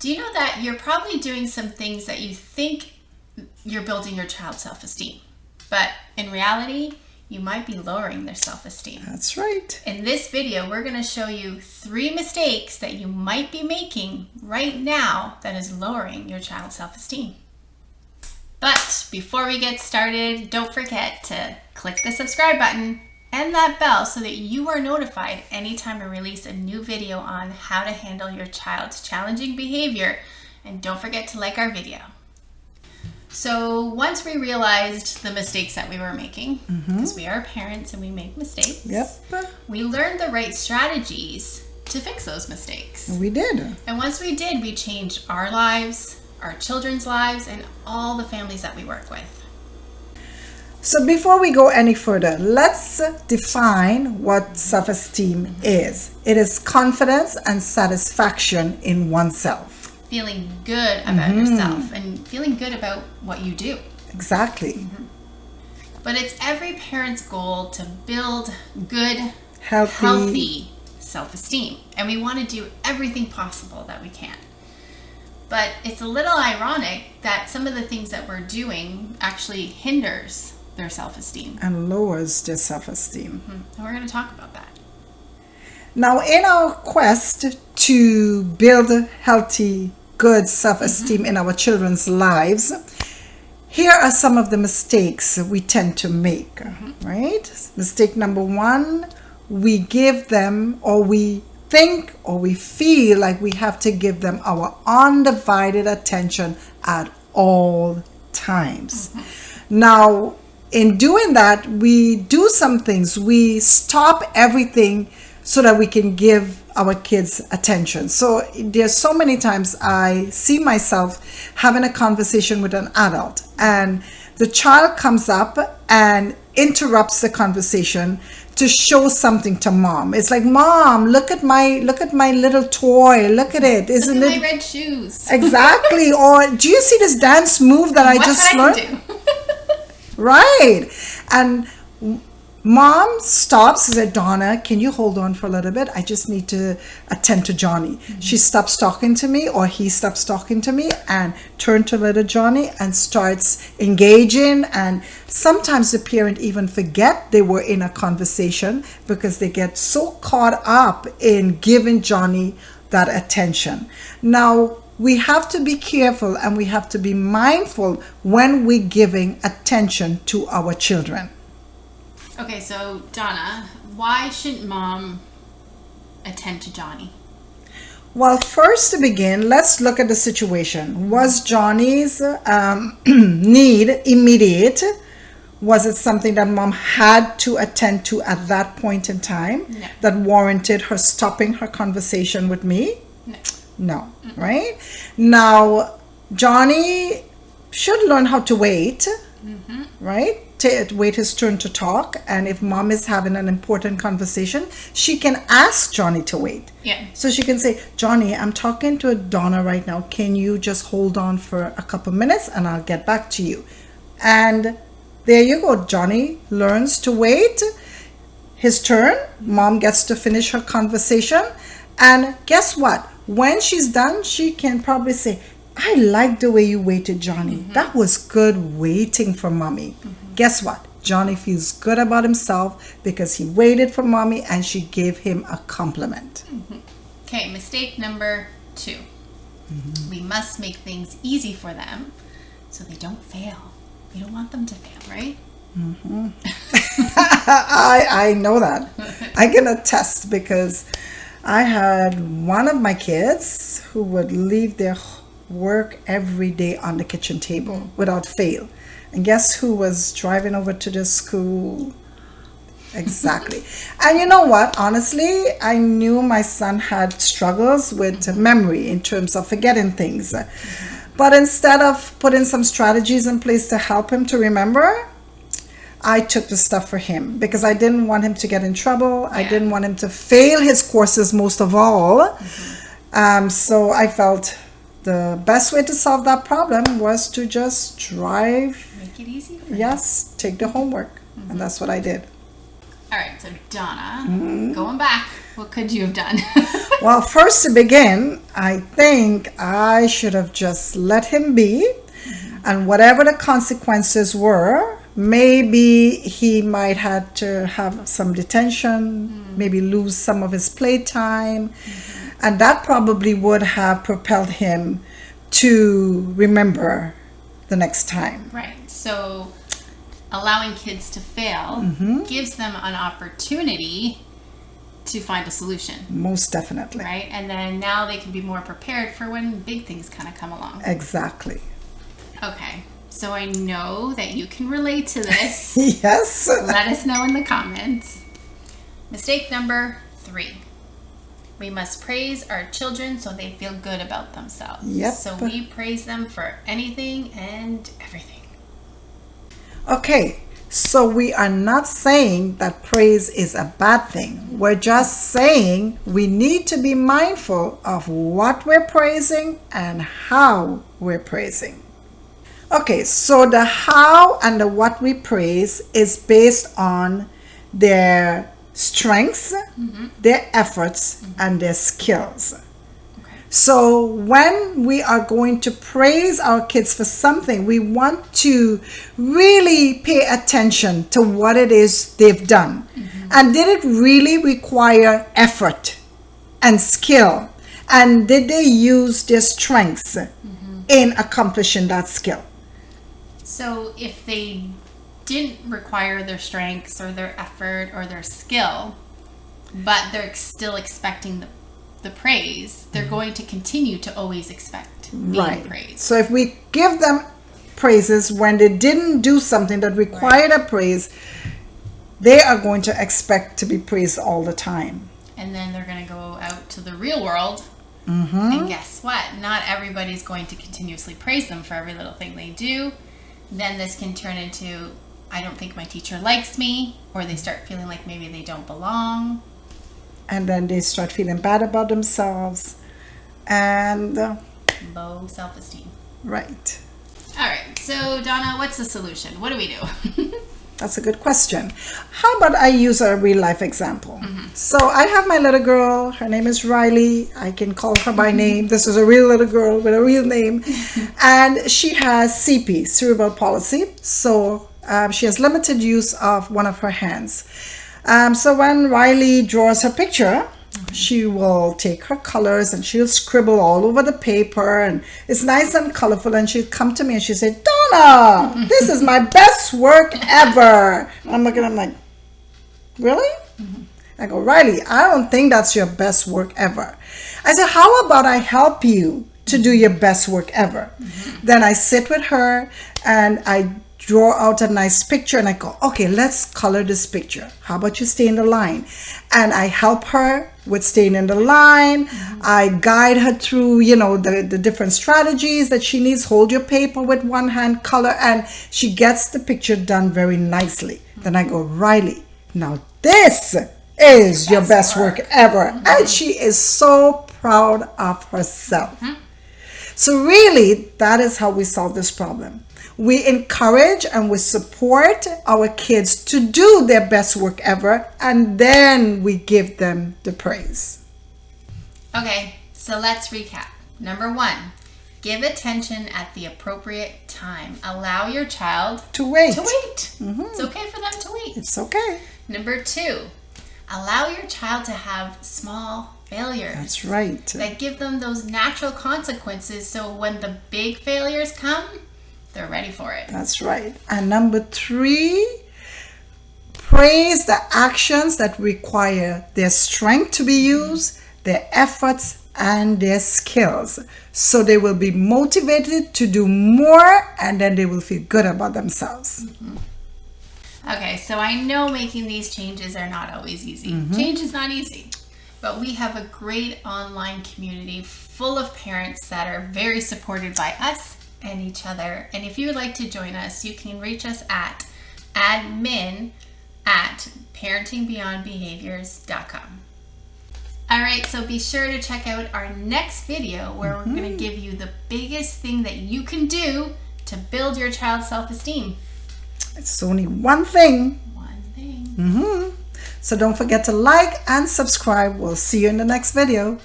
Do you know that you're probably doing some things that you think you're building your child's self-esteem, but in reality, you might be lowering their self-esteem? That's right. In this video, we're going to show you 3 mistakes that you might be making right now that is lowering your child's self-esteem. But before we get started, don't forget to click the subscribe button and that bell so that you are notified anytime I release a new video on how to handle your child's challenging behavior. And don't forget to like our video. So once we realized the mistakes that we were making, because we are parents and we make mistakes, we learned the right strategies to fix those mistakes. We did. And once we did, we changed our lives, our children's lives, and all the families that we work with. So before we go any further, let's define what self-esteem is. It is confidence and satisfaction in oneself. Feeling good about yourself and feeling good about what you do. Exactly. But it's every parent's goal to build good, Healthy self-esteem. And we want to do everything possible that we can. But it's a little ironic that some of the things that we're doing actually hinders their self-esteem. And lowers their self-esteem. And we're going to talk about that. Now, in our quest to build healthy, good self-esteem in our children's lives, here are some of the mistakes we tend to make, right? Mistake number 1, we give them, or we think, or we feel like we have to give them our undivided attention at all times. Now, in doing that, we do some things. We stop everything so that we can give our kids attention. So there's so many times I see myself having a conversation with an adult and the child comes up and interrupts the conversation to show something to mom. It's like, Mom, look at my little toy. Look at it. Isn't Look it? at my red shoes. Exactly. Or do you see this dance move that I just learned? What can I do? Right. And mom stops and said, Donna, can you hold on for a little bit? I just need to attend to Johnny. She stops talking to me, or he stops talking to me, and turn to little Johnny and starts engaging. And sometimes the parent even forget they were in a conversation because they get so caught up in giving Johnny that attention. Now, we have to be careful and we have to be mindful when we're giving attention to our children. Okay, so Donna, why shouldn't mom attend to Johnny? Well, first to begin, let's look at the situation. Was Johnny's need immediate? Was it something that mom had to attend to at that point in time that warranted her stopping her conversation with me? No, right? Now, Johnny should learn how to wait, right? Wait his turn to talk. And if mom is having an important conversation, she can ask Johnny to wait. So she can say, Johnny, I'm talking to Donna right now. Can you just hold on for a couple minutes and I'll get back to you? And there you go. Johnny learns to wait his turn. Mom gets to finish her conversation. And guess what? When she's done, she can probably say, I like the way you waited, Johnny. That was good waiting for mommy. Guess what? Johnny feels good about himself because he waited for mommy and she gave him a compliment. Okay, mistake number 2. We must make things easy for them so they don't fail. We don't want them to fail, right? I know that. I can attest because I had one of my kids who would leave their work every day on the kitchen table without fail. And guess who was driving over to the school? Exactly. And you know what? Honestly, I knew my son had struggles with memory in terms of forgetting things. But instead of putting some strategies in place to help him to remember, I took the stuff for him because I didn't want him to get in trouble. I didn't want him to fail his courses most of all. So I felt the best way to solve that problem was to just drive. Make it easy for him. Yes, take the homework. And that's what I did. All right, so Donna, going back, what could you have done? Well, first to begin, I think I should have just let him be, and whatever the consequences were, maybe he might have to have some detention, maybe lose some of his playtime, and that probably would have propelled him to remember the next time. Right. So allowing kids to fail gives them an opportunity to find a solution. Most definitely. Right? And then now they can be more prepared for when big things kind of come along. Exactly. Okay. So I know that you can relate to this. Yes. Let us know in the comments. Mistake number 3. We must praise our children so they feel good about themselves. Yep. So we praise them for anything and everything. Okay, so we are not saying that praise is a bad thing. We're just saying we need to be mindful of what we're praising and how we're praising. Okay, so the how and the what we praise is based on their strengths, their efforts, and their skills. So when we are going to praise our kids for something, we want to really pay attention to what it is they've done. And did it really require effort and skill? And did they use their strengths in accomplishing that skill? So if they didn't require their strengths or their effort or their skill, but they're still expecting the praise, they're going to continue to always expect being praised. So if we give them praises when they didn't do something that required a praise, they are going to expect to be praised all the time. And then they're going to go out to the real world. And guess what? Not everybody's going to continuously praise them for every little thing they do. Then this can turn into, I don't think my teacher likes me, or they start feeling like maybe they don't belong. And then they start feeling bad about themselves and low self-esteem. Right. All right. So Donna, what's the solution? What do we do? That's a good question. How about I use a real life example? So I have my little girl. Her name is Riley. I can call her by name. This is a real little girl with a real name. And she has CP, cerebral palsy. So she has limited use of one of her hands. So when Riley draws her picture, she will take her colors and she'll scribble all over the paper, and it's nice and colorful, and she'll come to me and she'll say, Donna, this is my best work ever. And I'm looking at her, I'm like, really? I go, Riley, I don't think that's your best work ever. I said, how about I help you to do your best work ever? Then I sit with her and I draw out a nice picture, and I go, okay, let's color this picture. How about you stay in the line? And I help her with staying in the line. I guide her through, the different strategies that she needs. Hold your paper with one hand, color, and she gets the picture done very nicely. Then I go, Riley, now this is your best work ever. And she is so proud of herself. So really, that is how we solve this problem. We encourage and we support our kids to do their best work ever, and then we give them the praise. Okay, so let's recap. Number 1, give attention at the appropriate time. Allow your child to wait. It's okay for them to wait. It's okay. Number 2, allow your child to have small failures. That's right. That give them those natural consequences, so when the big failures come, they're ready for it. That's right. And number 3, praise the actions that require their strength to be used, their efforts, and their skills. So they will be motivated to do more, and then they will feel good about themselves. Okay, so I know making these changes are not always easy. Change is not easy. But we have a great online community full of parents that are very supported by us and each other. And if you would like to join us, you can reach us at admin@parentingbeyondbehaviors.com. All right, so be sure to check out our next video where we're going to give you the biggest thing that you can do to build your child's self-esteem. It's only one thing. One thing. So don't forget to like and subscribe. We'll see you in the next video.